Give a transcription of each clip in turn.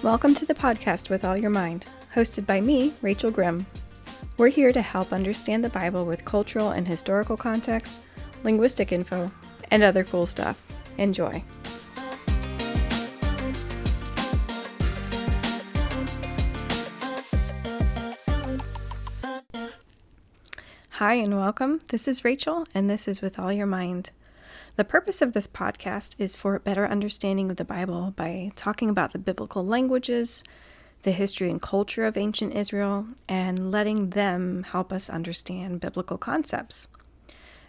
Welcome to the podcast With All Your Mind, hosted by me, Rachel Grimm. We're here to help understand the Bible with cultural and historical context, linguistic info, and other cool stuff. Enjoy. Hi and welcome. This is Rachel, and this is With All Your Mind. The purpose of this podcast is for a better understanding of the Bible by talking about the biblical languages, the history and culture of ancient Israel, and letting them help us understand biblical concepts.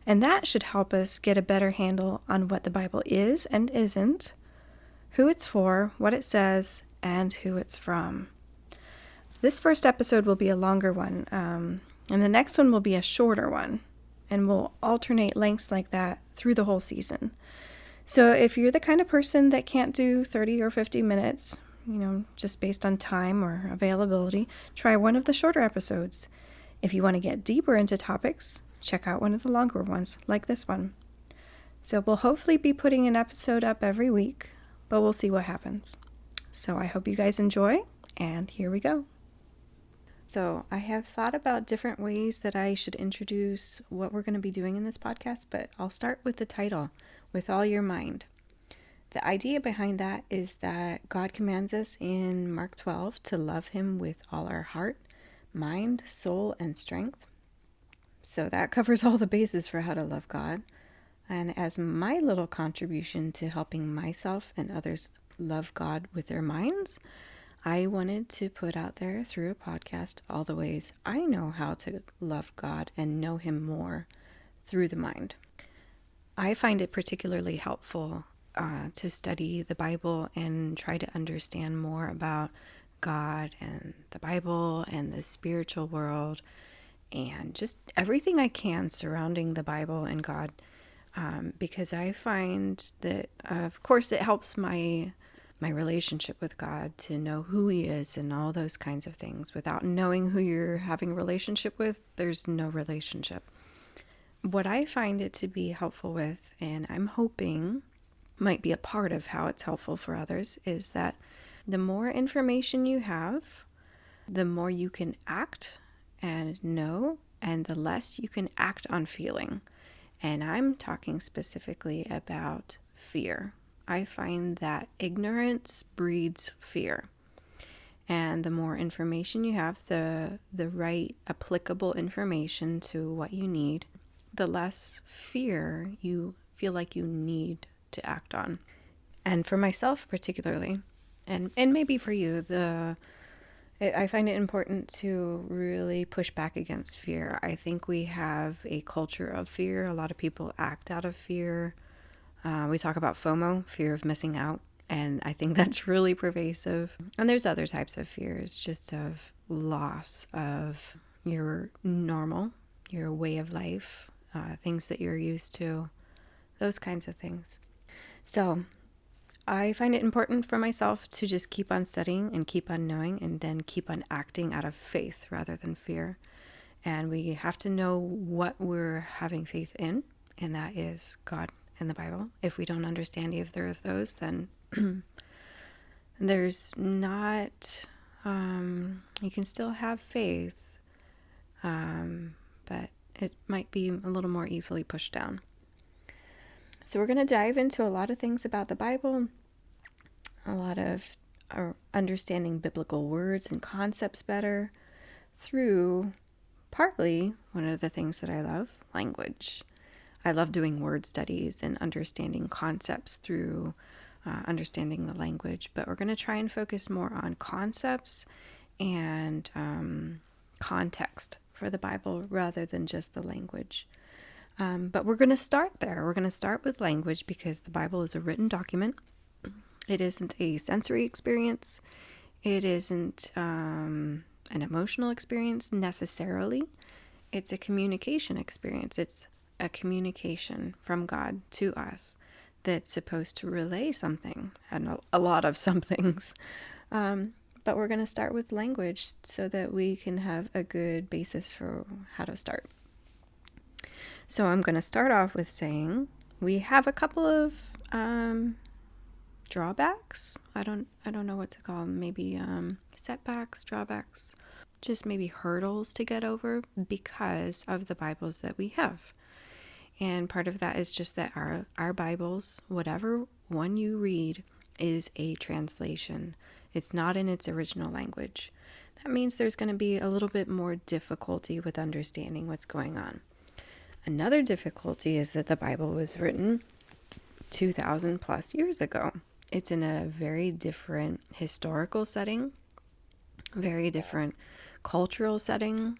And that should help us get a better handle on what the Bible is and isn't, who it's for, what it says, and who it's from. This first episode will be a longer one, and the next one will be a shorter one. And we'll alternate lengths like that through the whole season. So if you're the kind of person that can't do 30 or 50 minutes, just based on time or availability, try one of the shorter episodes. If you want to get deeper into topics, check out one of the longer ones, like this one. So we'll hopefully be putting an episode up every week, but we'll see what happens. So I hope you guys enjoy, and here we go. So I have thought about different ways that I should introduce what we're going to be doing in this podcast, but I'll start with the title, With All Your Mind. The idea behind that is that God commands us in Mark 12 to love him with all our heart, mind, soul, and strength. So that covers all the bases for how to love God. And as my little contribution to helping myself and others love God with their minds, I wanted to put out there through a podcast all the ways I know how to love God and know him more through the mind. I find it particularly helpful to study the Bible and try to understand more about God and the Bible and the spiritual world and just everything I can surrounding the Bible and God, because I find that, of course, it helps my relationship with God to know who he is and all those kinds of things. Without knowing who you're having a relationship with, there's no relationship. What I find it to be helpful with, and I'm hoping might be a part of how it's helpful for others, is that the more information you have, the more you can act and know, and the less you can act on feeling. And I'm talking specifically about fear. I find that ignorance breeds fear. And the more information you have, the right applicable information to what you need, the less fear you feel like you need to act on. And for myself particularly, and maybe for you, I find it important to really push back against fear. I think we have a culture of fear. A lot of people act out of fear. We talk about FOMO, fear of missing out, and I think that's really pervasive. And there's other types of fears, just of loss of your normal, your way of life, things that you're used to, those kinds of things. So I find it important for myself to just keep on studying and keep on knowing and then keep on acting out of faith rather than fear. And we have to know what we're having faith in, and that is God and the Bible. If we don't understand either of those, then there's not, you can still have faith, but it might be a little more easily pushed down. So we're going to dive into a lot of things about the Bible, a lot of understanding biblical words and concepts better through partly one of the things that I love, language. I love doing word studies and understanding concepts through understanding the language, but we're going to try and focus more on concepts and context for the Bible rather than just the language. But we're going to start there. We're going to start with language because the Bible is a written document. It isn't a sensory experience. It isn't an emotional experience necessarily. It's a communication experience. It's a communication from God to us that's supposed to relay something, and a lot of some things. But we're going to start with language so that we can have a good basis for how to start. So I'm going to start off with saying we have a couple of drawbacks. I don't know what to call them. Maybe setbacks, drawbacks, just maybe hurdles to get over because of the Bibles that we have. And part of that is just that our Bibles, whatever one you read, is a translation. It's not in its original language. That means there's going to be a little bit more difficulty with understanding what's going on. Another difficulty is that the Bible was written 2,000 plus years ago. It's in a very different historical setting, very different cultural setting,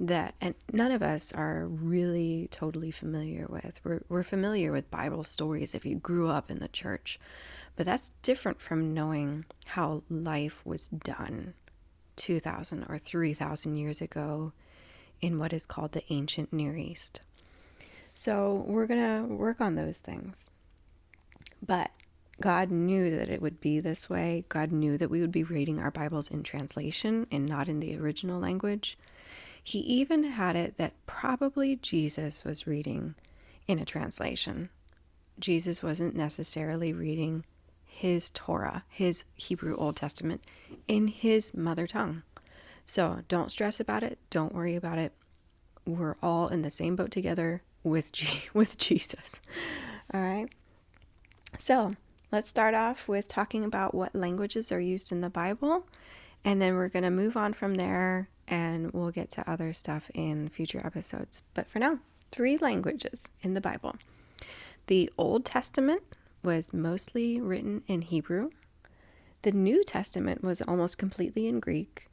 that and none of us are really totally familiar with. We're familiar with Bible stories if you grew up in the church, but that's different from knowing how life was done 2,000 or 3,000 years ago in what is called the ancient Near East. So we're going to work on those things. But God knew that it would be this way. God knew that we would be reading our Bibles in translation and not in the original language. He even had it that probably Jesus was reading in a translation. Jesus wasn't necessarily reading his Torah, his Hebrew Old Testament, in his mother tongue. So don't stress about it. Don't worry about it. We're all in the same boat together with Jesus. All right. So let's start off with talking about what languages are used in the Bible. And then we're going to move on from there and we'll get to other stuff in future episodes. But for now, 3 languages in the Bible. The Old Testament was mostly written in Hebrew. The New Testament was almost completely in Greek.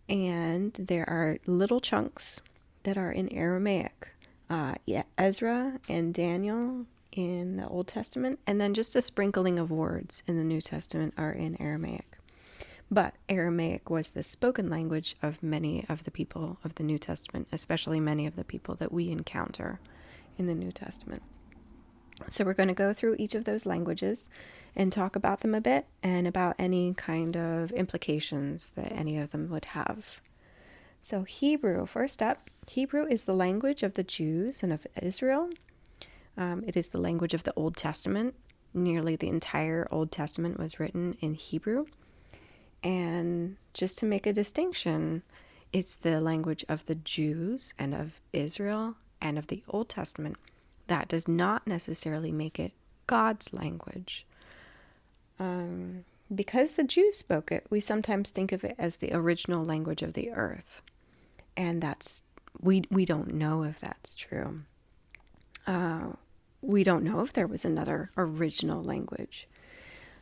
And there are little chunks that are in Aramaic. Ezra and Daniel in the Old Testament, and then just a sprinkling of words in the New Testament are in Aramaic. But Aramaic was the spoken language of many of the people of the New Testament, especially many of the people that we encounter in the New Testament. So we're going to go through each of those languages and talk about them a bit and about any kind of implications that any of them would have. So Hebrew, first up, Hebrew is the language of the Jews and of Israel. It is the language of the Old Testament. Nearly the entire Old Testament was written in Hebrew. And just to make a distinction, it's the language of the Jews and of Israel and of the Old Testament. That does not necessarily make it God's language. Because the Jews spoke it, we sometimes think of it as the original language of the earth. And we don't know if that's true. We don't know if there was another original language.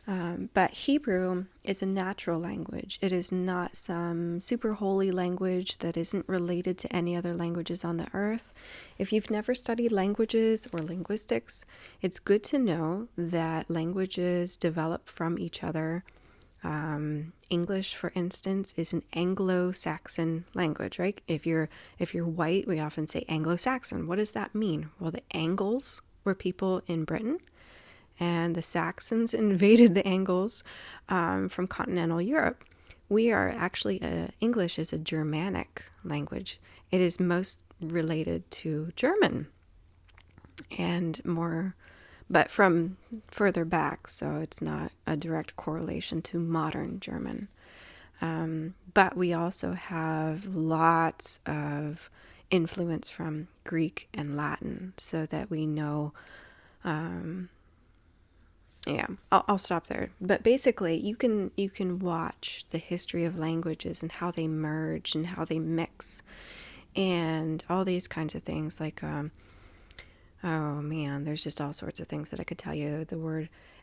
But Hebrew is a natural language. It is not some super holy language that isn't related to any other languages on the earth. If you've never studied languages or linguistics, it's good to know that languages develop from each other. English, for instance, is an Anglo-Saxon language, right? If you're white, we often say Anglo-Saxon. What does that mean? Well, the Angles were people in Britain, and the Saxons invaded the Angles from continental Europe. We are actually, English is a Germanic language. It is most related to German and more, but from further back, so it's not a direct correlation to modern German. But we also have lots of influence from Greek and Latin, so that we know, I'll stop there. But basically, you can watch the history of languages and how they merge and how they mix and all these kinds of things. Like, oh man, there's just all sorts of things that I could tell you.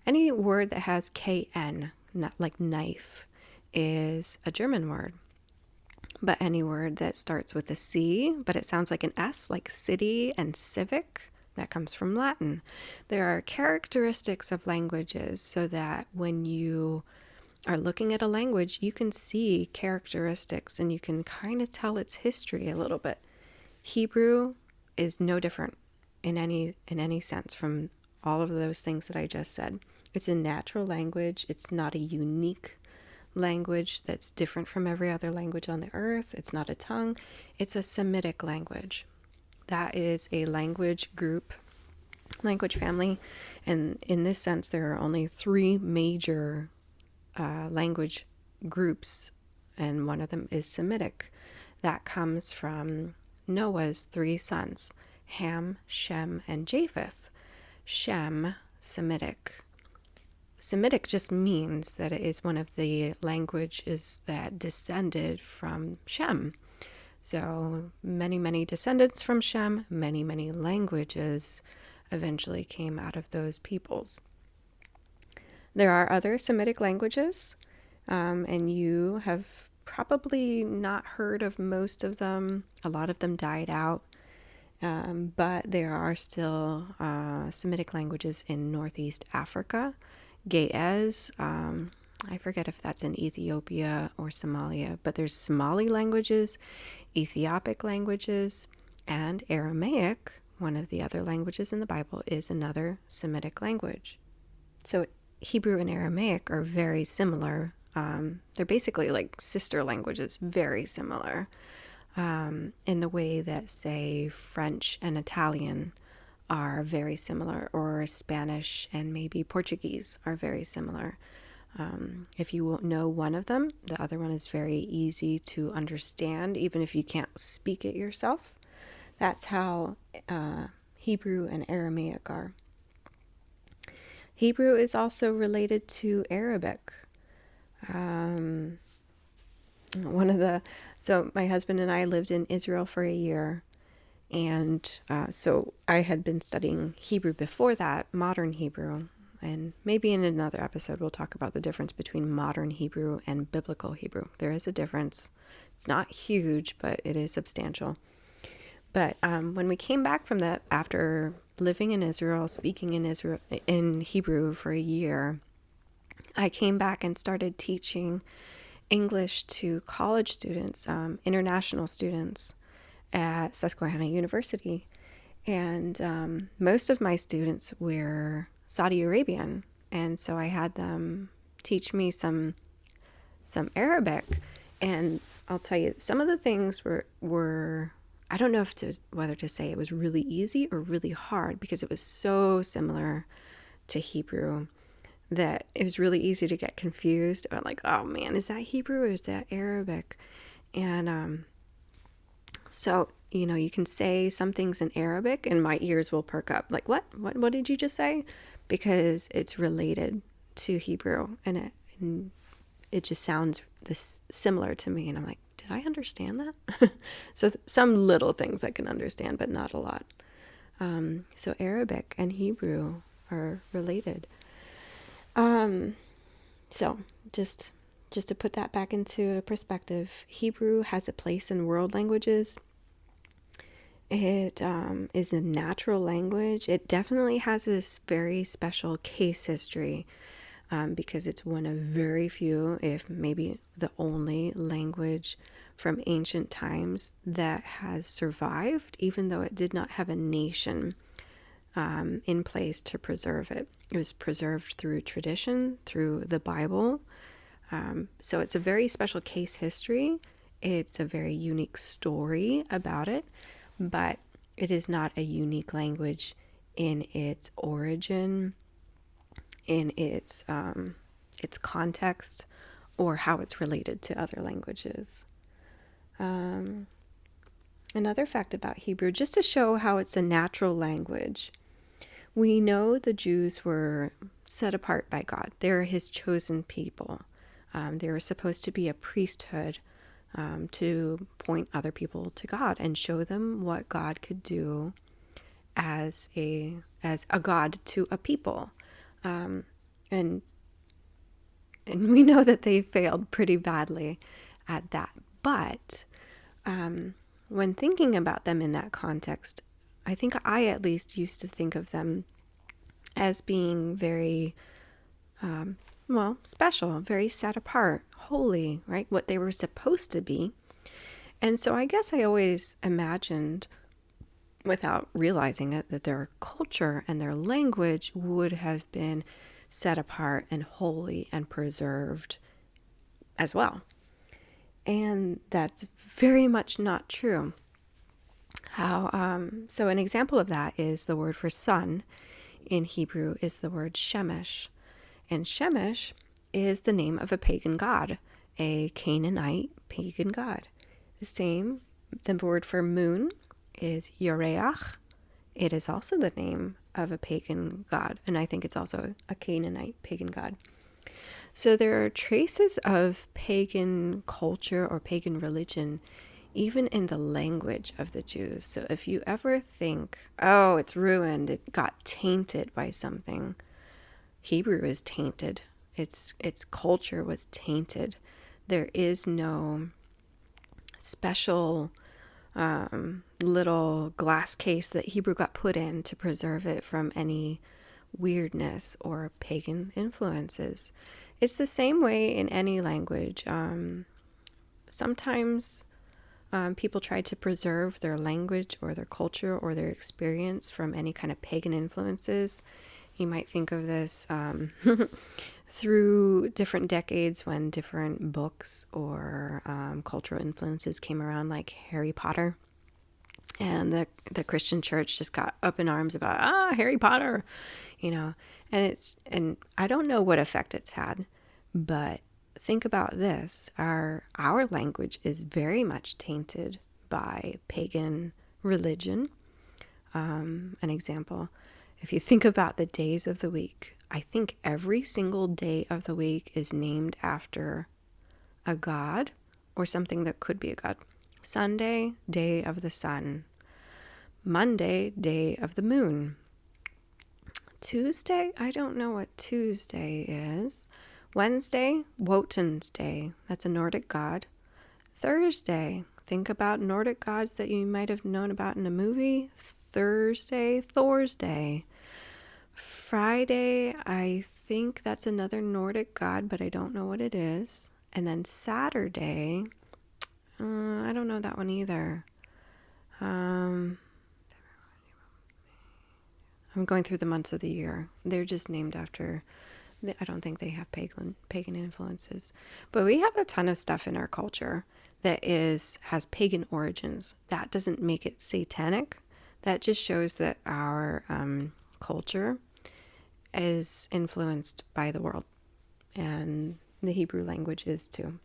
Any word that has KN, not like knife, is a German word. But any word that starts with a C, but it sounds like an S, like city and civic, that comes from Latin. There are characteristics of languages so that when you are looking at a language, you can see characteristics and you can kind of tell its history a little bit. Hebrew is no different in any sense from all of those things that I just said. It's a natural language. It's not a unique language that's different from every other language on the earth. It's not a tongue. It's a Semitic language. That is a language group language family. And in this sense, there are only three major language groups, and one of them is Semitic. That comes from Noah's three sons, Ham, Shem, and Japheth. Shem, Semitic. Semitic just means that it is one of the languages that descended from Shem. So many, many descendants from Shem, many, many languages eventually came out of those peoples. There are other Semitic languages, and you have probably not heard of most of them. A lot of them died out, but there are still Semitic languages in Northeast Africa. Ge'ez, I forget if that's in Ethiopia or Somalia, but there's Somali languages, Ethiopic languages, and Aramaic, one of the other languages in the Bible, is another Semitic language. So Hebrew and Aramaic are very similar. They're basically like sister languages, very similar in the way that, say, French and Italian are very similar, or Spanish and maybe Portuguese are very similar. If you know one of them, the other one is very easy to understand, even if you can't speak it yourself. That's how Hebrew and Aramaic are. Hebrew is also related to Arabic. So my husband and I lived in Israel for a year. And so I had been studying Hebrew before that, modern Hebrew. And maybe in another episode, we'll talk about the difference between modern Hebrew and biblical Hebrew. There is a difference. It's not huge, but it is substantial. But when we came back from that, after living in Israel, speaking in Hebrew for a year, I came back and started teaching English to college students, international students, at Susquehanna University. And most of my students were Saudi Arabian. And so I had them teach me some Arabic. And I'll tell you, some of the things were I don't know whether to say it was really easy or really hard, because it was so similar to Hebrew that it was really easy to get confused about, like, oh man, is that Hebrew or is that Arabic? And so, you can say some things in Arabic and my ears will perk up. Like, what did you just say? Because it's related to Hebrew and it just sounds similar to me. And I'm like, did I understand that? So some little things I can understand, but not a lot. So Arabic and Hebrew are related. So just to put that back into perspective, Hebrew has a place in world languages. It is a natural language. It definitely has this very special case history, because it's one of very few, if maybe the only language from ancient times that has survived, even though it did not have a nation in place to preserve it. It was preserved through tradition, through the Bible. So it's a very special case history. It's a very unique story about it, but it is not a unique language in its origin, in its context, or how it's related to other languages. Another fact about Hebrew, just to show how it's a natural language. We know the Jews were set apart by God. They're his chosen people. They were supposed to be a priesthood to point other people to God and show them what God could do as a God to a people. And we know that they failed pretty badly at that. But when thinking about them in that context, I think I at least used to think of them as being very, special, very set apart, holy, right? What they were supposed to be. And so I guess I always imagined, without realizing it, that their culture and their language would have been set apart and holy and preserved as well. And that's very much not true. So an example of that is the word for sun in Hebrew is the word Shemesh. And Shemesh is the name of a pagan god, a Canaanite pagan god. The word for moon is Yoreach. It is also the name of a pagan god, and I think it's also a Canaanite pagan god. So there are traces of pagan culture or pagan religion even in the language of the Jews. So if you ever think, oh, it's ruined, it got tainted by something, Hebrew is tainted. Its culture was tainted. There is no special little glass case that Hebrew got put in to preserve it from any weirdness or pagan influences. It's the same way in any language. Sometimes people try to preserve their language or their culture or their experience from any kind of pagan influences. You might think of this through different decades when different books or cultural influences came around, like Harry Potter. And the Christian church just got up in arms about, Harry Potter, and I don't know what effect it's had, but think about this. Our language is very much tainted by pagan religion. An example, if you think about the days of the week, I think every single day of the week is named after a god or something that could be a god. Sunday, day of the sun. Monday, day of the moon. Tuesday, I don't know what Tuesday is. Wednesday, Wotan's Day. That's a Nordic god. Thursday, think about Nordic gods that you might have known about in a movie. Thursday, Thor's Day. Friday, I think that's another Nordic god, but I don't know what it is. And then Saturday, I don't know that one either. I'm going through the months of the year. They're just named after, I don't think they have pagan influences. But we have a ton of stuff in our culture that has pagan origins. That doesn't make it satanic. That just shows that our culture is influenced by the world. And the Hebrew language is too.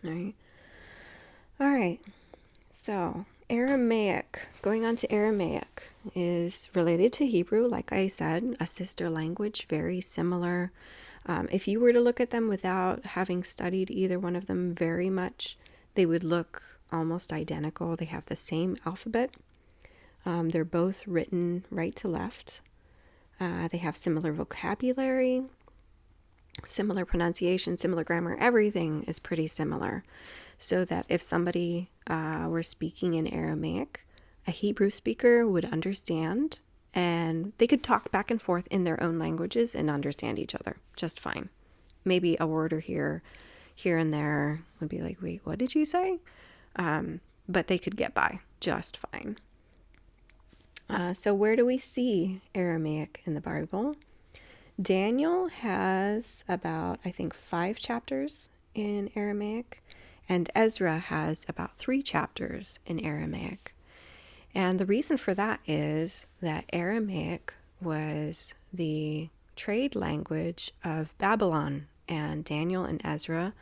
All right. So Aramaic, going on to Aramaic, is related to Hebrew, like I said, a sister language, very similar. If you were to look at them without having studied either one of them very much, they would look almost identical. They have the same alphabet. They're both written right to left. They have similar vocabulary, similar pronunciation, similar grammar. Everything is pretty similar. So that if somebody were speaking in Aramaic, a Hebrew speaker would understand, and they could talk back and forth in their own languages and understand each other just fine. Maybe a word or here and there would be like, wait, what did you say? But they could get by just fine. So where do we see Aramaic in the Bible? Daniel has about, I think, 5 chapters in Aramaic. And Ezra has about 3 chapters in Aramaic. And the reason for that is that Aramaic was the trade language of Babylon. And Daniel and Ezra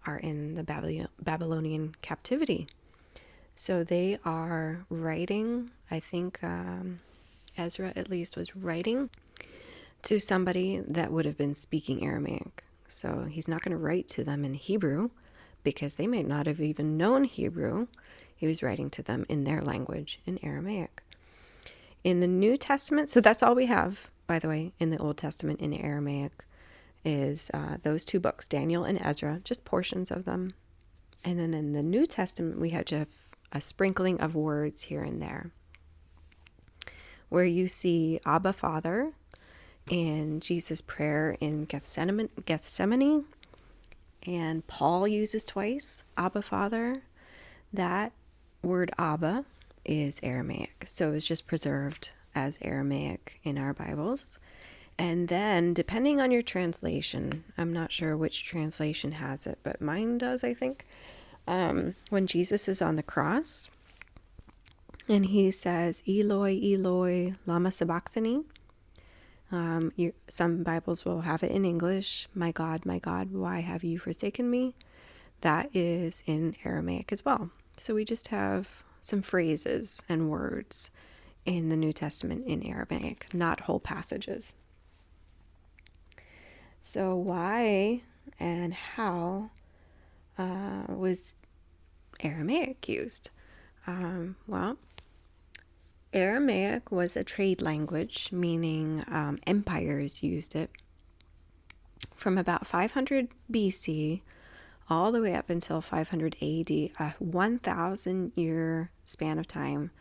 are in the Babylonian captivity. So they are writing, I think Ezra at least was writing to somebody that would have been speaking Aramaic. So he's not going to write to them in Hebrew, because they may not have even known Hebrew. He was writing to them in their language, in Aramaic. In the New Testament, so that's all we have, by the way, in the Old Testament in Aramaic, is those 2 books, Daniel and Ezra, just portions of them. And then in the New Testament, we have just a sprinkling of words here and there, where you see Abba Father in Jesus' prayer in Gethsemane. And Paul uses twice, Abba Father. That word Abba is Aramaic. So it's just preserved as Aramaic in our Bibles. And then, depending on your translation, I'm not sure which translation has it, but mine does, I think. When Jesus is on the cross, and he says, Eloi, Eloi, lama sabachthani. Some Bibles will have it in English. My God, why have you forsaken me? That is in Aramaic as well. So we just have some phrases and words in the New Testament in Aramaic, not whole passages. So why and how was Aramaic used? Well, Aramaic was a trade language, meaning empires used it from about 500 BC all the way up until 500 AD, a 1,000-year span of time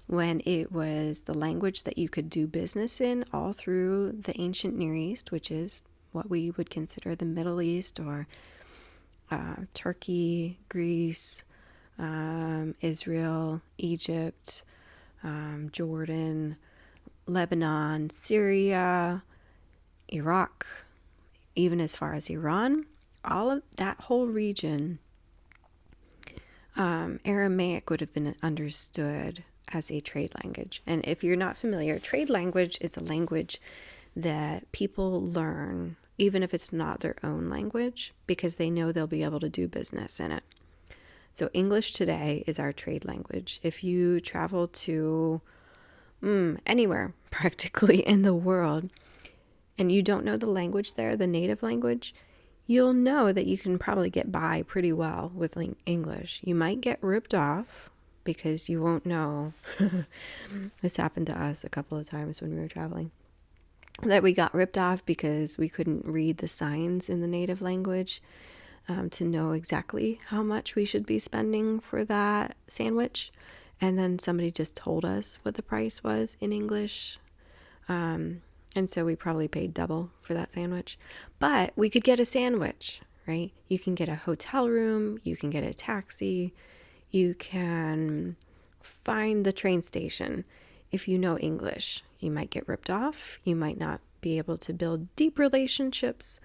when it was the language that you could do business in all through the ancient Near East, which is what we would consider the Middle East, or Turkey, Greece, Israel, Egypt, Jordan, Lebanon, Syria, Iraq, even as far as Iran. All of that whole region, Aramaic would have been understood as a trade language. And if you're not familiar, trade language is a language that people learn, even if it's not their own language, because they know they'll be able to do business in it. So English today is our trade language. If you travel to anywhere practically in the world and you don't know the language there, the native language, you'll know that you can probably get by pretty well with English. You might get ripped off because you won't know. This happened to us a couple of times when we were traveling, that we got ripped off because we couldn't read the signs in the native language to know exactly how much we should be spending for that sandwich. And then somebody just told us what the price was in English. And so we probably paid double for that sandwich. But we could get a sandwich, right? You can get a hotel room. You can get a taxi. You can find the train station. If you know English, you might get ripped off. You might not be able to build deep relationships.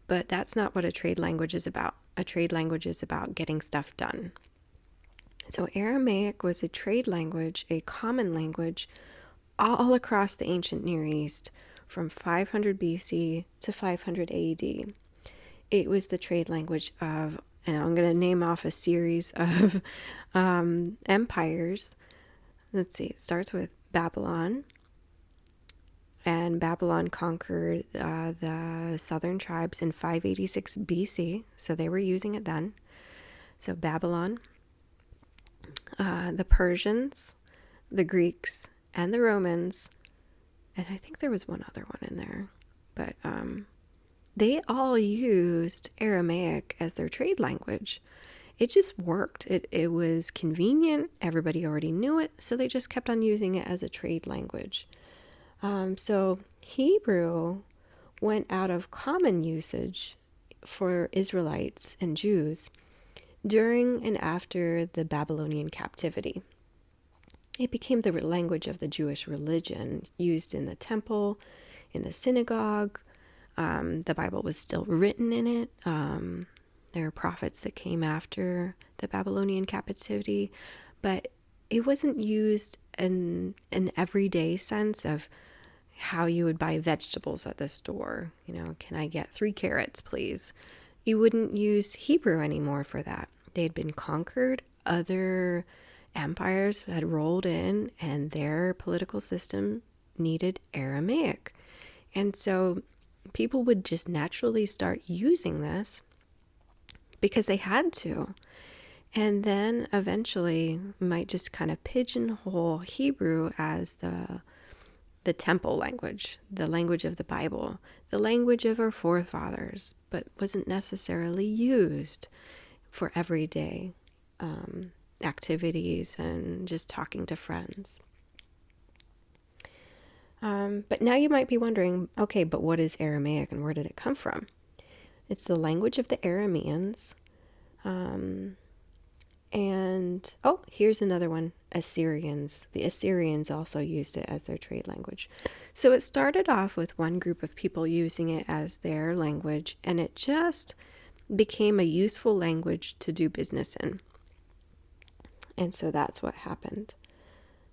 But that's not what a trade language is about. A trade language is about getting stuff done. So Aramaic was a trade language, a common language, all across the ancient Near East from 500 BC to 500 AD. It was the trade language of, and I'm going to name off a series of empires. Let's see, it starts with Babylon. And Babylon conquered the southern tribes in 586 BC, so they were using it then. So Babylon, the Persians, the Greeks, and the Romans, and I think there was one other one in there, but they all used Aramaic as their trade language. It just worked. It was convenient. Everybody already knew it, so they just kept on using it as a trade language. So Hebrew went out of common usage for Israelites and Jews during and after the Babylonian captivity. It became the language of the Jewish religion, used in the temple, in the synagogue. The Bible was still written in it. There are prophets that came after the Babylonian captivity, but it wasn't used in an everyday sense of how you would buy vegetables at the store. You know, can I get 3 carrots, please? You wouldn't use Hebrew anymore for that. They'd been conquered. Other empires had rolled in, and their political system needed Aramaic. And so people would just naturally start using this because they had to. And then eventually might just kind of pigeonhole Hebrew as the temple language, the language of the Bible, the language of our forefathers, but wasn't necessarily used for everyday activities and just talking to friends. But now you might be wondering, okay, but what is Aramaic and where did it come from? It's the language of the Arameans. And, here's another one, Assyrians. The Assyrians also used it as their trade language. So it started off with one group of people using it as their language, and it just became a useful language to do business in. And so that's what happened.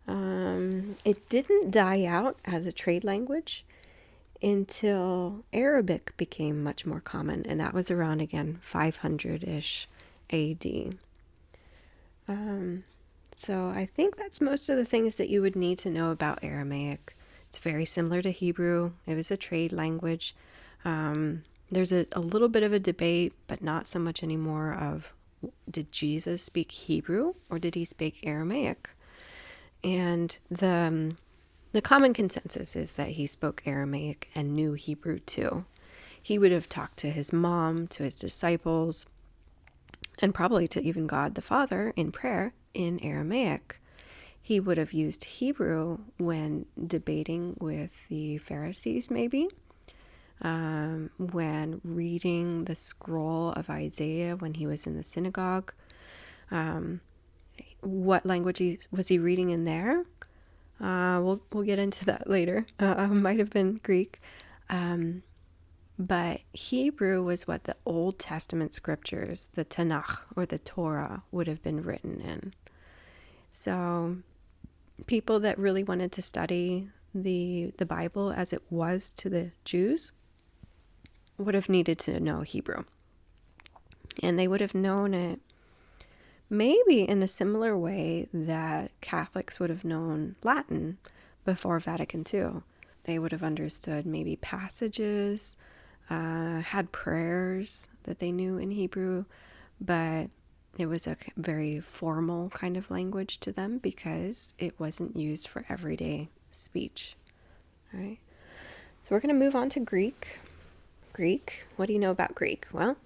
It didn't die out as a trade language. until Arabic became much more common, and that was around, again, 500-ish AD. So I think that's most of the things that you would need to know about Aramaic. It's very similar to Hebrew. It was a trade language. There's a little bit of a debate, but not so much anymore, of did Jesus speak Hebrew or did he speak Aramaic? And the common consensus is that he spoke Aramaic and knew Hebrew too. He would have talked to his mom, to his disciples, and probably to even God the Father in prayer in Aramaic. He would have used Hebrew when debating with the Pharisees, maybe, when reading the scroll of Isaiah when he was in the synagogue. What language was he reading in there? We'll get into that later. Might have been Greek. But Hebrew was what the Old Testament scriptures, the Tanakh or the Torah, would have been written in. So people that really wanted to study the Bible as it was to the Jews would have needed to know Hebrew. And they would have known it maybe in a similar way that Catholics would have known Latin before Vatican II. They would have understood maybe passages, had prayers that they knew in Hebrew, but it was a very formal kind of language to them because it wasn't used for everyday speech. All right. So we're going to move on to Greek. Greek, what do you know about Greek? Well,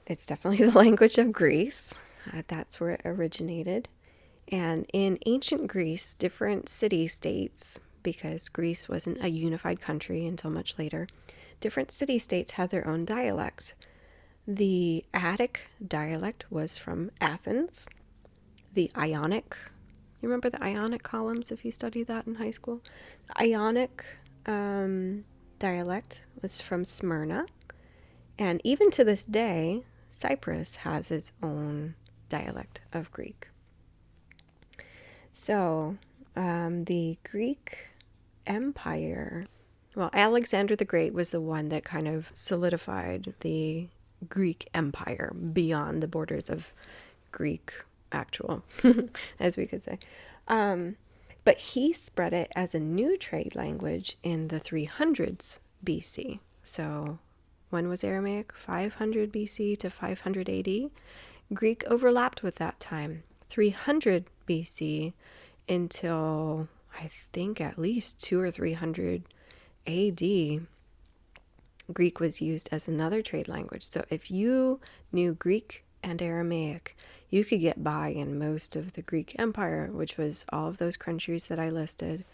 it's definitely the language of Greece. That's where it originated. And in ancient Greece, different city-states, because Greece wasn't a unified country until much later, different city-states had their own dialect. The Attic dialect was from Athens. The Ionic, you remember the Ionic columns if you studied that in high school? The Ionic dialect was from Smyrna. And even to this day, Cyprus has its own dialect of Greek. So the Greek Empire, well, Alexander the Great was the one that kind of solidified the Greek Empire beyond the borders of Greek actual, as we could say. But he spread it as a new trade language in the 300s BC. So when was Aramaic? 500 BC to 500 AD. Greek overlapped with that time, 300 BC until I think at least 200 or 300 AD. Greek was used as another trade language. So if you knew Greek and Aramaic, you could get by in most of the Greek Empire, which was all of those countries that I listed.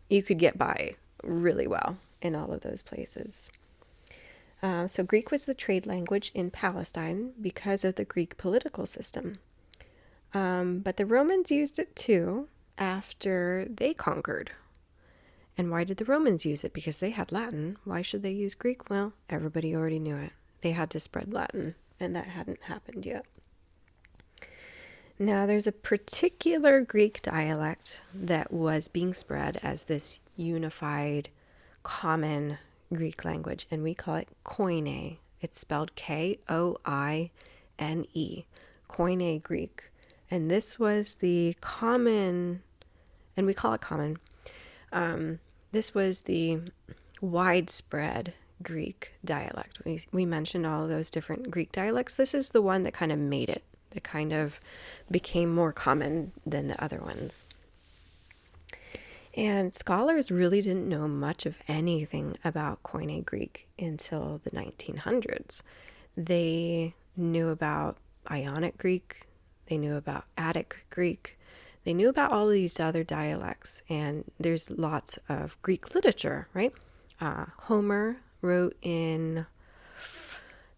You could get by really well in all of those places. So Greek was the trade language in Palestine because of the Greek political system. But the Romans used it too after they conquered. And why did the Romans use it? Because they had Latin. Why should they use Greek? Well, everybody already knew it. They had to spread Latin, and that hadn't happened yet. Now, there's a particular Greek dialect that was being spread as this unified, common Greek language, and we call it Koine. It's spelled Koine, Koine Greek. And this was the common, and we call it common, this was the widespread Greek dialect. We mentioned all of those different Greek dialects. This is the one that kind of made it, that kind of became more common than the other ones. And scholars really didn't know much of anything about Koine Greek until the 1900s. They knew about Ionic Greek, they knew about Attic Greek, they knew about all of these other dialects, and there's lots of Greek literature, right? Homer wrote in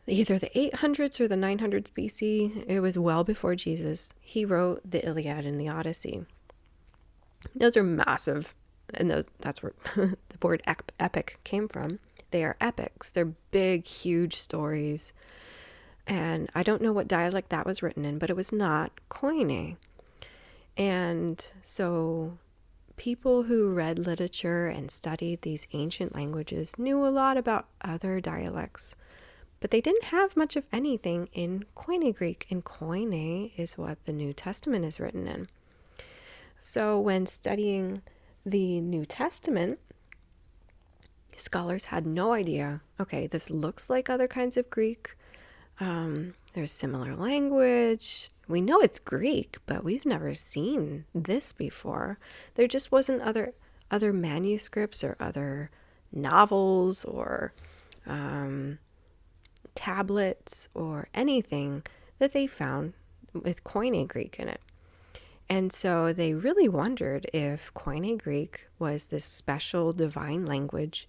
either the 800s or the 900s BC. It was well before Jesus. He wrote the Iliad and the Odyssey. Those are massive, and that's where the word epic came from. They are epics. They're big, huge stories. And I don't know what dialect that was written in, but it was not Koine. And so people who read literature and studied these ancient languages knew a lot about other dialects, but they didn't have much of anything in Koine Greek, and Koine is what the New Testament is written in. So when studying the New Testament, scholars had no idea, okay, this looks like other kinds of Greek. There's similar language. We know it's Greek, but we've never seen this before. There just wasn't other manuscripts or other novels or tablets or anything that they found with Koine Greek in it. And so they really wondered if Koine Greek was this special divine language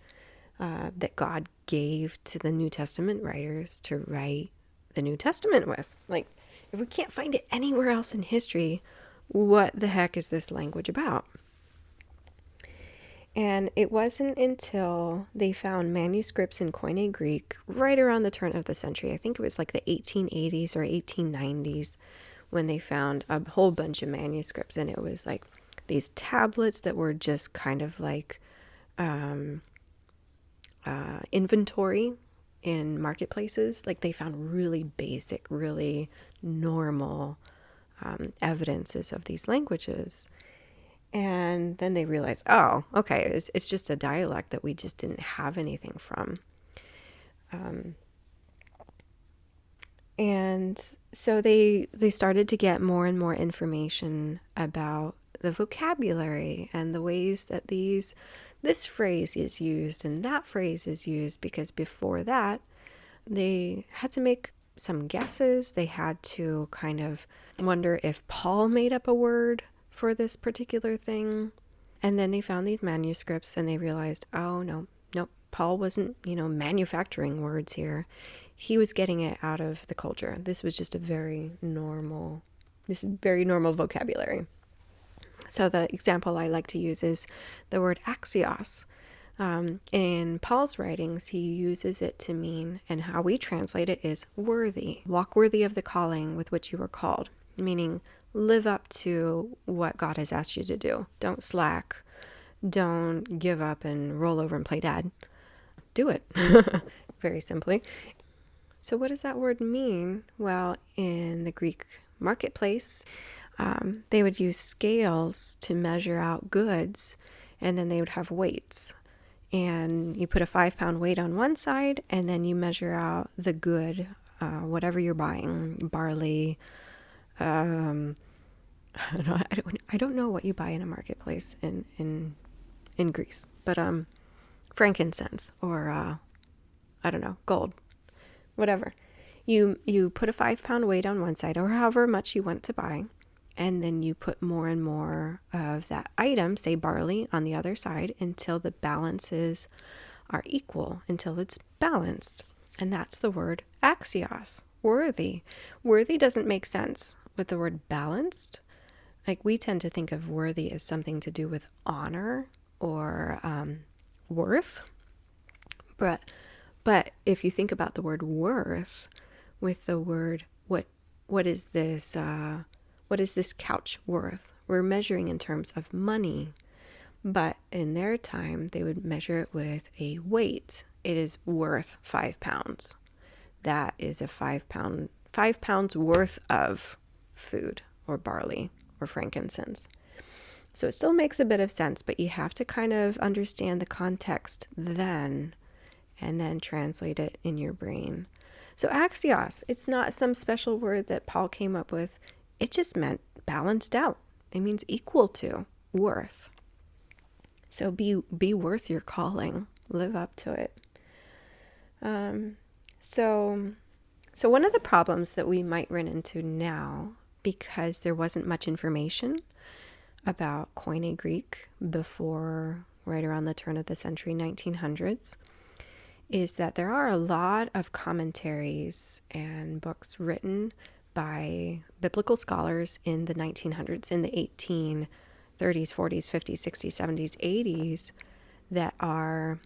that God gave to the New Testament writers to write the New Testament with. Like, if we can't find it anywhere else in history, what the heck is this language about? And it wasn't until they found manuscripts in Koine Greek right around the turn of the century, I think it was like the 1880s or 1890s, when they found a whole bunch of manuscripts. And it was like these tablets that were just kind of like inventory in marketplaces. Like, they found really basic, really normal evidences of these languages. And then they realized, oh, okay, it's just a dialect that we just didn't have anything from. And so they started to get more and more information about the vocabulary and the ways that this phrase is used and that phrase is used, because before that, they had to make some guesses. They had to kind of wonder if Paul made up a word for this particular thing. And then they found these manuscripts and they realized, oh, no, Paul wasn't, manufacturing words here. He was getting it out of the culture. This was just a very normal vocabulary. So the example I like to use is the word axios. In Paul's writings, he uses it to mean, and how we translate it is worthy. Walk worthy of the calling with which you were called, meaning live up to what God has asked you to do. Don't slack. Don't give up and roll over and play dead. Do it. Very simply. So what does that word mean? Well, in the Greek marketplace, they would use scales to measure out goods, and then they would have weights. And you put a 5-pound weight on one side, and then you measure out the good, whatever you're buying, barley. I don't know what you buy in a marketplace in Greece, but frankincense or gold, whatever. You put a 5-pound weight on one side, or however much you want to buy, and then you put more and more of that item, say barley, on the other side until the balances are equal, until it's balanced. And that's the word axios, worthy. Worthy doesn't make sense with the word balanced. Like, we tend to think of worthy as something to do with honor or worth. But if you think about the word worth with the word, what is this couch worth? We're measuring in terms of money. But in their time, they would measure it with a weight. It is worth 5 pounds. That is a 5 pounds worth of food or barley or frankincense. So it still makes a bit of sense, but you have to kind of understand the context then, and then translate it in your brain. So axios, it's not some special word that Paul came up with. It just meant balanced out. It means equal to, worth. So be worth your calling. Live up to it. So one of the problems that we might run into now, because there wasn't much information about Koine Greek before right around the turn of the century, 1900s, is that there are a lot of commentaries and books written by biblical scholars in the 1900s, in the 1830s, 40s, 50s, 60s, 70s, 80s, that are,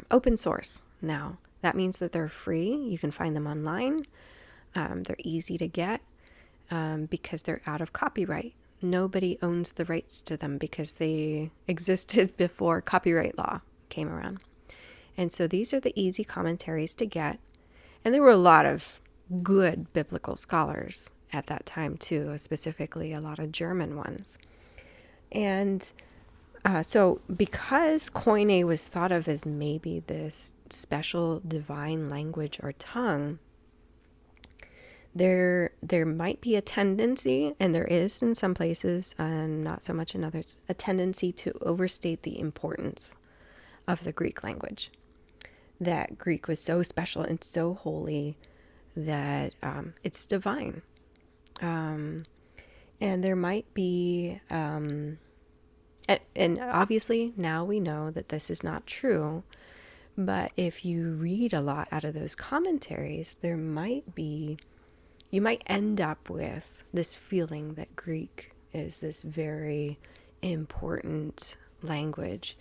open source now. That means that they're free. You can find them online. They're easy to get because they're out of copyright. nobody owns the rights to them because they existed before copyright law came around. And so these are the easy commentaries to get. And there were a lot of good biblical scholars at that time too, specifically a lot of German ones. And so because Koine was thought of as maybe this special divine language or tongue, there might be a tendency, and there is in some places and not so much in others, a tendency to overstate the importance of the Greek language. That Greek was so special and so holy that it's divine. And there might be, and obviously now we know that this is not true, but if you read a lot out of those commentaries, you might end up with this feeling that Greek is this very important language.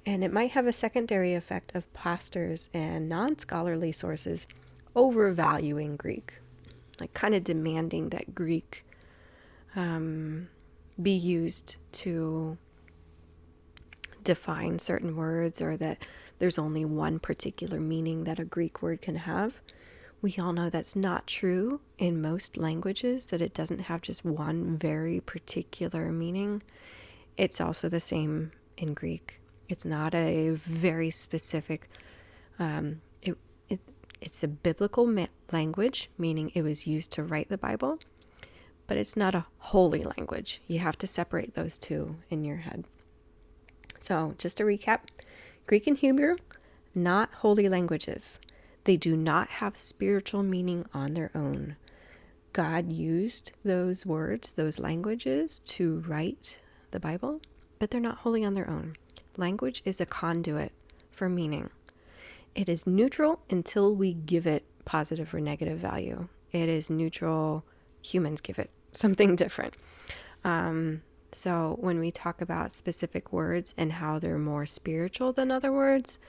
And it might have a secondary effect of pastors and non-scholarly sources overvaluing Greek, like kind of demanding that Greek be used to define certain words, or that there's only one particular meaning that a Greek word can have. We all know that's not true in most languages, that it doesn't have just one very particular meaning. It's also the same in Greek. It's not a very specific, it's a biblical language, meaning it was used to write the Bible, but it's not a holy language. You have to separate those two in your head. So just to recap, Greek and Hebrew, not holy languages. They do not have spiritual meaning on their own. God used those words, those languages, to write the Bible, but they're not holy on their own. Language is a conduit for meaning. It is neutral until we give it positive or negative value. It is neutral. Humans give it something different. So when we talk about specific words and how they're more spiritual than other words,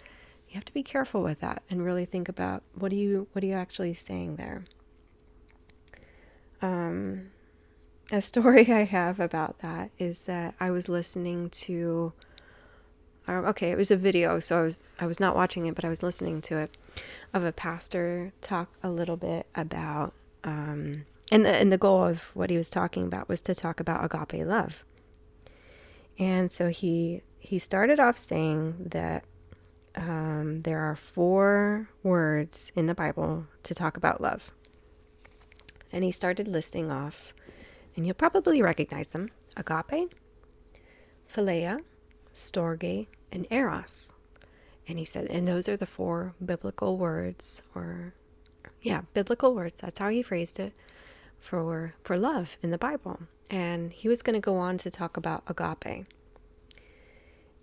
you have to be careful with that and really think about what are you actually saying there. A story I have about that is that I was listening to, it was a video, so I was not watching it, but I was listening to it, of a pastor talk a little bit about, and the goal of what he was talking about was to talk about agape love. And so he started off saying that there are 4 words in the Bible to talk about love. And he started listing off, and you'll probably recognize them: agape, philia, storge, and eros. And he said, and those are the 4 biblical words, biblical words. That's how he phrased it for love in the Bible. And he was going to go on to talk about agape.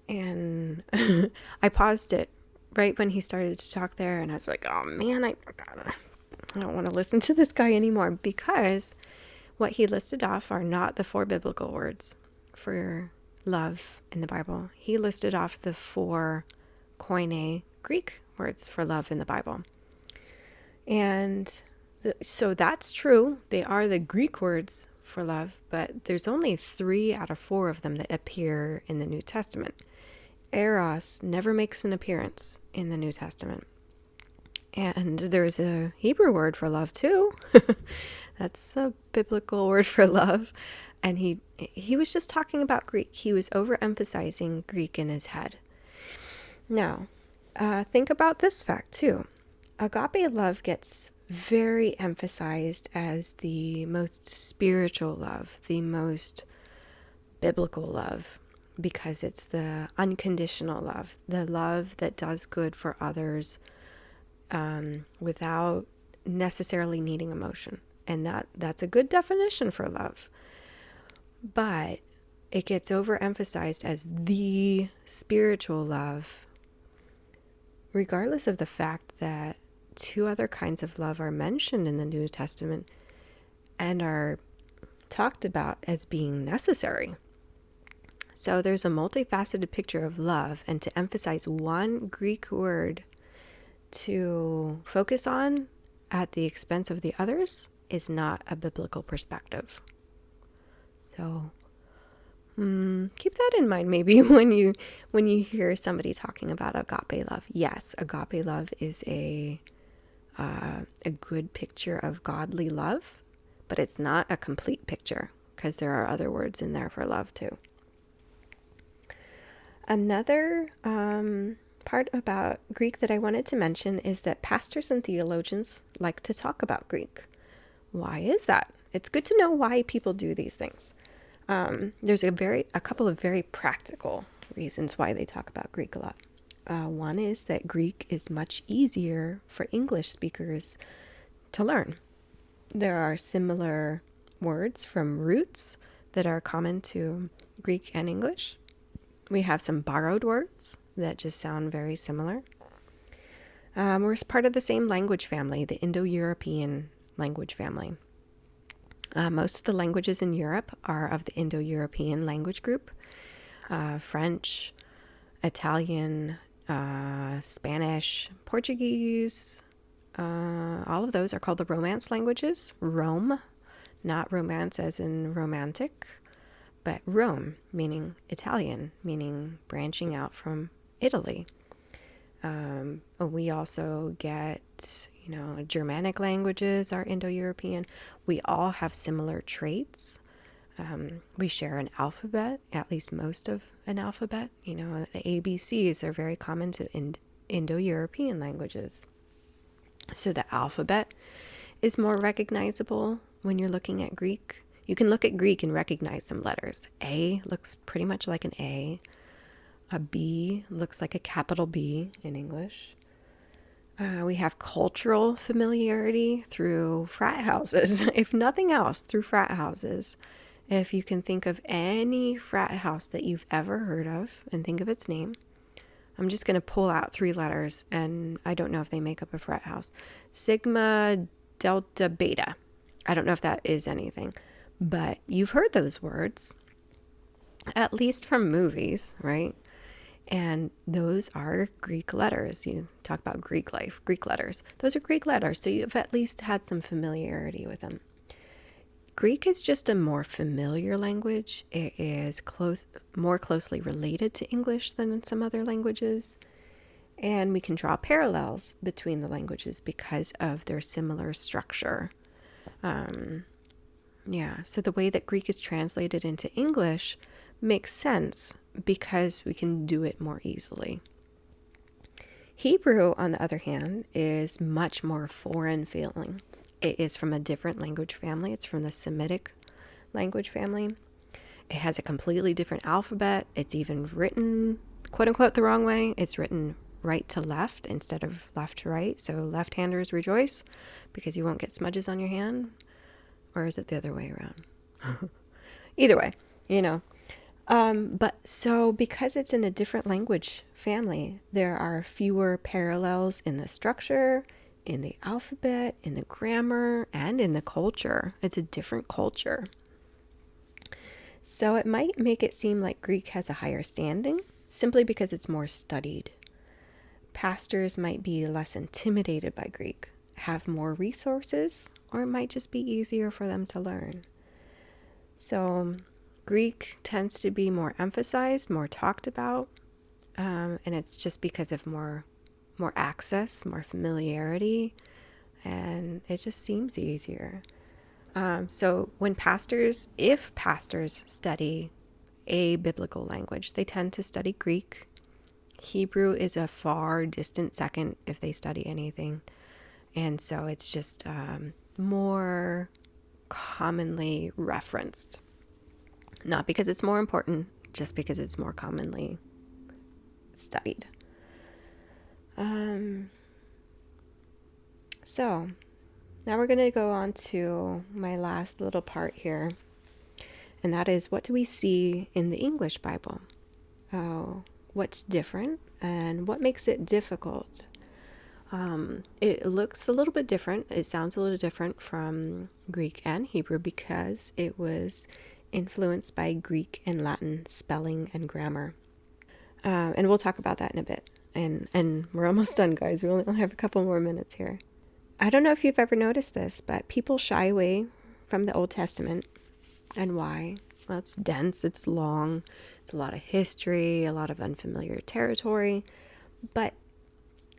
And I paused it right when he started to talk there, and I was like, oh man, I don't want to listen to this guy anymore, because what he listed off are not the 4 biblical words for love in the Bible. He listed off the 4 Koine Greek words for love in the Bible. And so that's true. They are the Greek words for love, but there's only 3 out of 4 of them that appear in the New Testament. Eros never makes an appearance in the New Testament. And there's a Hebrew word for love too. That's a biblical word for love. And he was just talking about Greek. He was overemphasizing Greek in his head. Now, think about this fact too. Agape love gets very emphasized as the most spiritual love, the most biblical love, because it's the unconditional love, the love that does good for others without necessarily needing emotion. And that's a good definition for love. But it gets overemphasized as the spiritual love, regardless of the fact that 2 other kinds of love are mentioned in the New Testament and are talked about as being necessary. So there's a multifaceted picture of love, and to emphasize one Greek word to focus on at the expense of the others is not a biblical perspective. So Keep that in mind maybe when you hear somebody talking about agape love. Yes, agape love is a good picture of godly love, but it's not a complete picture because there are other words in there for love too. Another part about Greek that I wanted to mention is that pastors and theologians like to talk about Greek. Why is that? It's good to know why people do these things. There's a couple of very practical reasons why they talk about Greek a lot. One is that Greek is much easier for English speakers to learn. There are similar words from roots that are common to Greek and English. We have some borrowed words that just sound very similar. We're part of the same language family, the Indo-European language family. Most of the languages in Europe are of the Indo-European language group. French, Italian, Spanish, Portuguese, all of those are called the Romance languages. Rome, not romance as in romantic, but Rome, meaning Italian, meaning branching out from Italy. We also get, Germanic languages are Indo-European. We all have similar traits. We share an alphabet, at least most of an alphabet. The ABCs are very common to Indo-European languages. So the alphabet is more recognizable when you're looking at Greek. You can look at Greek and recognize some letters. A looks pretty much like an A. A B looks like a capital B in English. We have cultural familiarity through frat houses, if nothing else, through frat houses. If you can think of any frat house that you've ever heard of and think of its name, I'm just going to pull out 3 letters, and I don't know if they make up a frat house. Sigma, Delta, Beta. I don't know if that is anything, but you've heard those words, at least from movies, right? And those are Greek letters. You talk about Greek life, Greek letters. Those are Greek letters, so you've at least had some familiarity with them. Greek is just a more familiar language. It is more closely related to English than in some other languages. And we can draw parallels between the languages because of their similar structure. So the way that Greek is translated into English makes sense because we can do it more easily. Hebrew, on the other hand, is much more foreign feeling. It is from a different language family. It's from the Semitic language family. It has a completely different alphabet. It's even written, quote unquote, the wrong way. It's written right to left instead of left to right. So left-handers rejoice because you won't get smudges on your hand. Or is it the other way around? Either way, But so because it's in a different language family, there are fewer parallels in the structure, in the alphabet, in the grammar, and in the culture. It's a different culture. So it might make it seem like Greek has a higher standing simply because it's more studied. Pastors might be less intimidated by Greek, have more resources, or it might just be easier for them to learn. So Greek tends to be more emphasized, more talked about, and it's just because of more access, more familiarity, and it just seems easier. So if pastors study a biblical language, they tend to study Greek. Hebrew is a far distant second if they study anything, and so it's just more commonly referenced. Not because it's more important, just because it's more commonly studied. So now we're going to go on to my last little part here. And that is, what do we see in the English Bible? What's different and what makes it difficult? It looks a little bit different. It sounds a little different from Greek and Hebrew because it was influenced by Greek and Latin spelling and grammar. And we'll talk about that in a bit. And we're almost done, guys. We only have a couple more minutes here. I don't know if you've ever noticed this, but people shy away from the Old Testament. And why? Well, it's dense, it's long, it's a lot of history, a lot of unfamiliar territory, but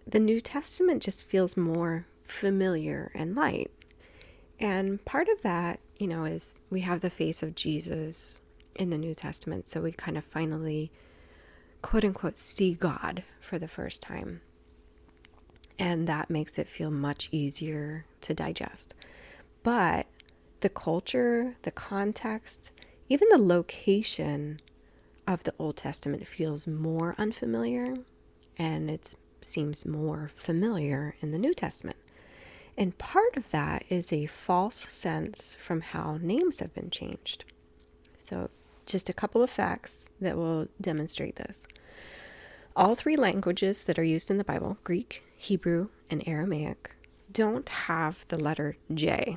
the New Testament just feels more familiar and light. And part of that, is we have the face of Jesus in the New Testament. So we kind of finally, quote unquote, see God for the first time. And that makes it feel much easier to digest. But the culture, the context, even the location of the Old Testament feels more unfamiliar, and it seems more familiar in the New Testament. And part of that is a false sense from how names have been changed. So just a couple of facts that will demonstrate this. All three languages that are used in the Bible, Greek, Hebrew, and Aramaic, don't have the letter J.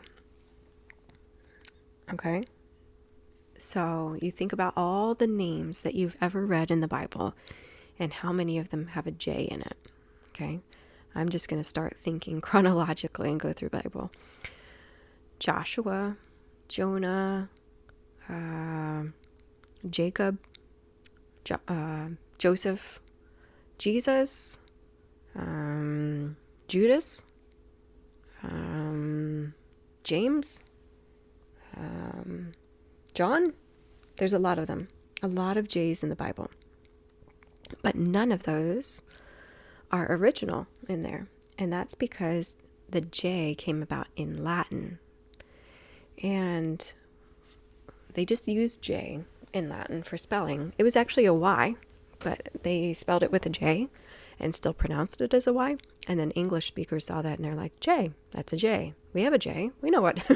Okay? So you think about all the names that you've ever read in the Bible and how many of them have a J in it. Okay? I'm just going to start thinking chronologically and go through Bible. Joshua, Jonah, Jacob, Joseph, Jesus, Judas, James, John. There's a lot of them. A lot of J's in the Bible. But none of those are original in there. And that's because the J came about in Latin. And they just used J in Latin for spelling. It was actually a Y, but they spelled it with a J and still pronounced it as a Y. And then English speakers saw that and they're like, J, that's a J. We have a J. We know what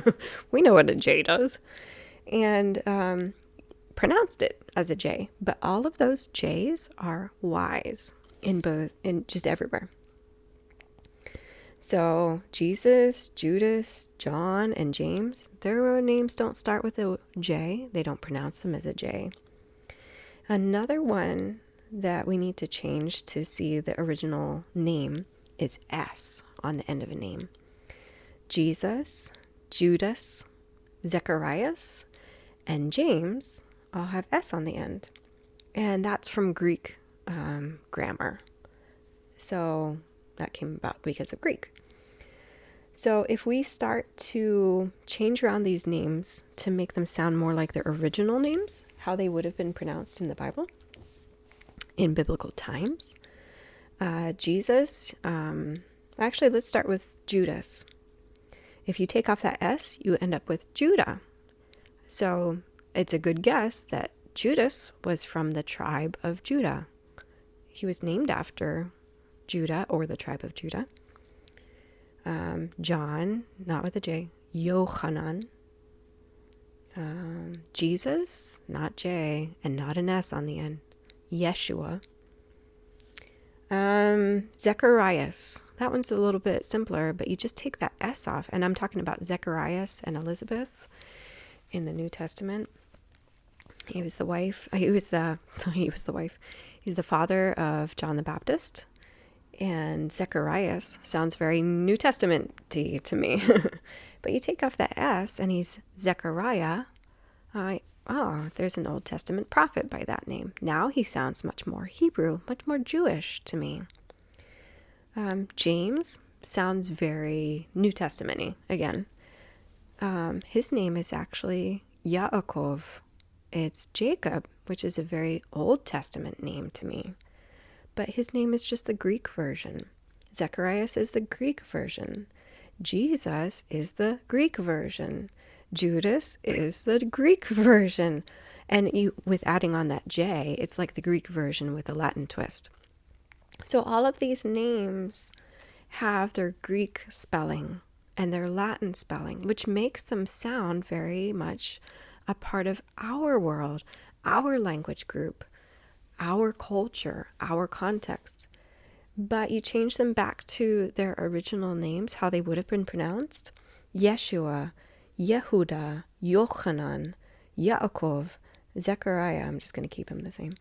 we know what a J does. And pronounced it as a J. But all of those J's are Y's in just everywhere. So Jesus, Judas, John, and James, their names don't start with a J. They don't pronounce them as a J. Another one that we need to change to see the original name is S on the end of a name. Jesus, Judas, Zacharias, and James all have S on the end. And that's from Greek grammar. So that came about because of Greek. So if we start to change around these names to make them sound more like their original names, how they would have been pronounced in the Bible, in biblical times, Jesus, actually let's start with Judas. If you take off that S, you end up with Judah. So it's a good guess that Judas was from the tribe of Judah. He was named after Judah or the tribe of Judah. John, not with a J, Yochanan. Jesus, not J, and not an S on the end, Yeshua. Zacharias, that one's a little bit simpler, but you just take that S off. And I'm talking about Zacharias and Elizabeth in the New Testament. He's the father of John the Baptist. And Zacharias sounds very New Testament-y to me. But you take off that S and he's Zechariah. There's an Old Testament prophet by that name. Now he sounds much more Hebrew, much more Jewish to me. James sounds very New Testament-y again. His name is actually Yaakov. It's Jacob, which is a very Old Testament name to me. But his name is just the Greek version. Zacharias is the Greek version. Jesus is the Greek version. Judas is the Greek version. And with adding on that J, it's like the Greek version with a Latin twist. So all of these names have their Greek spelling and their Latin spelling, which makes them sound very much a part of our world, our language group, our culture, our context. But you change them back to their original names, how they would have been pronounced. Yeshua, Yehuda, Yochanan, Yaakov, Zechariah. I'm just going to keep them the same.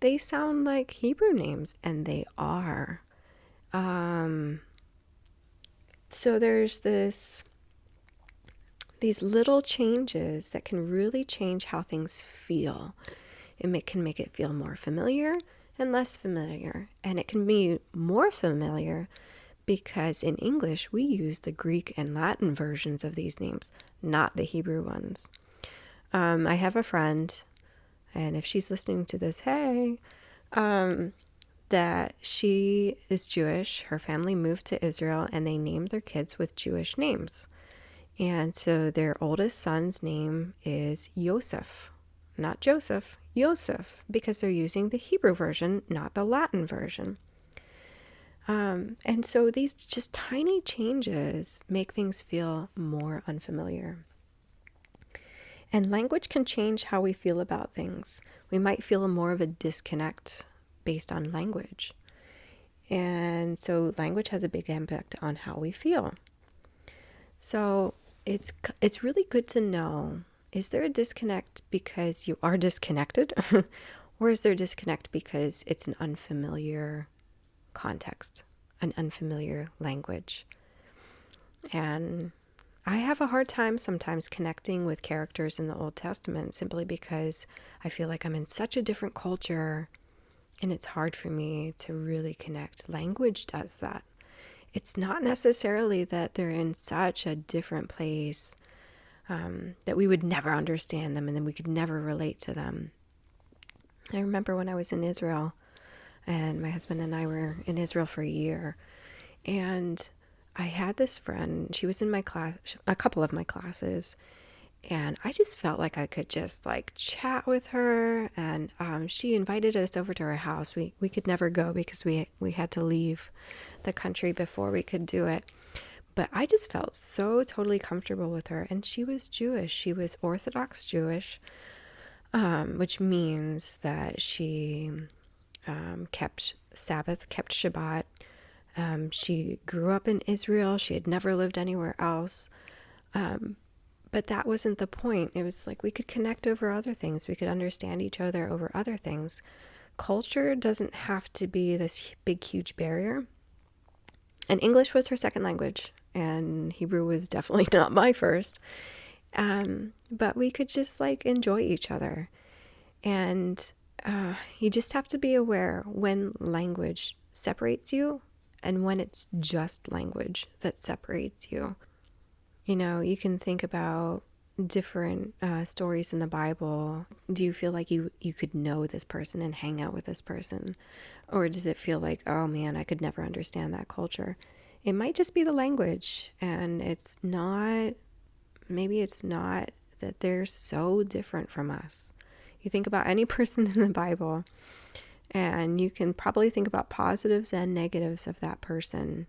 They sound like Hebrew names, and they are. So there's these these little changes that can really change how things feel. Can make it feel more familiar and less familiar. And it can be more familiar because in English, we use the Greek and Latin versions of these names, not the Hebrew ones. I have a friend, and if she's listening to this, hey, that she is Jewish. Her family moved to Israel, and they named their kids with Jewish names. And so their oldest son's name is Yosef, not Joseph, Yosef, because they're using the Hebrew version, not the Latin version. And so these just tiny changes make things feel more unfamiliar. And language can change how we feel about things. We might feel more of a disconnect based on language. And so language has a big impact on how we feel. So it's really good to know, is there a disconnect because you are disconnected? Or is there a disconnect because it's an unfamiliar context, an unfamiliar language? And I have a hard time sometimes connecting with characters in the Old Testament simply because I feel like I'm in such a different culture and it's hard for me to really connect. Language does that. It's not necessarily that they're in such a different place that we would never understand them and then we could never relate to them. I remember when I was in Israel, and my husband and I were in Israel for a year, and I had this friend. She was in my class, a couple of my classes, and I just felt like I could just like chat with her. And she invited us over to her house. We could never go because we had to leave the country before we could do it. But I just felt so totally comfortable with her. And she was Jewish. She was Orthodox Jewish, which means that she kept Sabbath, kept Shabbat. She grew up in Israel. She had never lived anywhere else. But that wasn't the point. It was like we could connect over other things. We could understand each other over other things. Culture doesn't have to be this big, huge barrier. And English was her second language. And Hebrew was definitely not my first. But we could just like enjoy each other. And you just have to be aware when language separates you and when it's just language that separates you. You know, you can think about different stories in the Bible. Do you feel like you could know this person and hang out with this person? Or does it feel like, oh man, I could never understand that culture? It might just be the language, and maybe it's not that they're so different from us. You think about any person in the Bible, and you can probably think about positives and negatives of that person.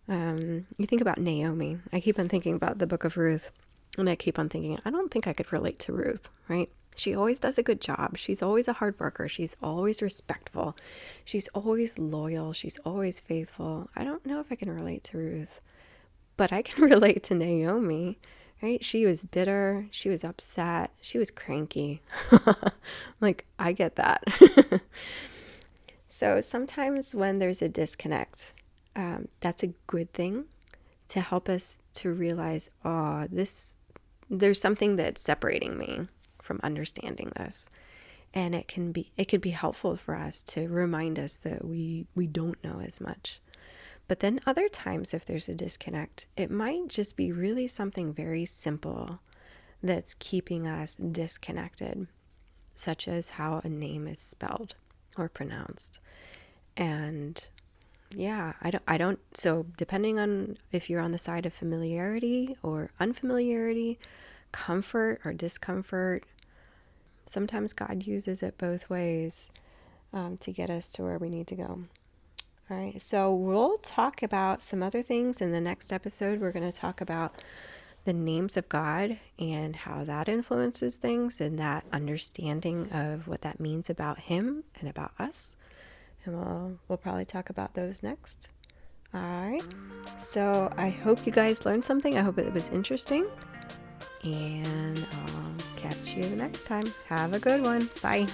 You think about Naomi. I keep on thinking about the book of Ruth, and I keep on thinking, I don't think I could relate to Ruth, right? She always does a good job. She's always a hard worker. She's always respectful. She's always loyal. She's always faithful. I don't know if I can relate to Ruth, but I can relate to Naomi, right? She was bitter. She was upset. She was cranky. Like, I get that. So sometimes when there's a disconnect, that's a good thing to help us to realize, there's something that's separating me from understanding this. And it could be helpful for us to remind us that we don't know as much. But then other times, if there's a disconnect, it might just be really something very simple that's keeping us disconnected, such as how a name is spelled or pronounced. And yeah, so depending on if you're on the side of familiarity or unfamiliarity, comfort or discomfort, sometimes God uses it both ways to get us to where we need to go. All right, so we'll talk about some other things in the next episode. We're going to talk about the names of God and how that influences things and that understanding of what that means about Him and about us. And we'll probably talk about those next. All right, so I hope you guys learned something. I hope it was interesting. And I'll catch you next time. Have a good one. Bye.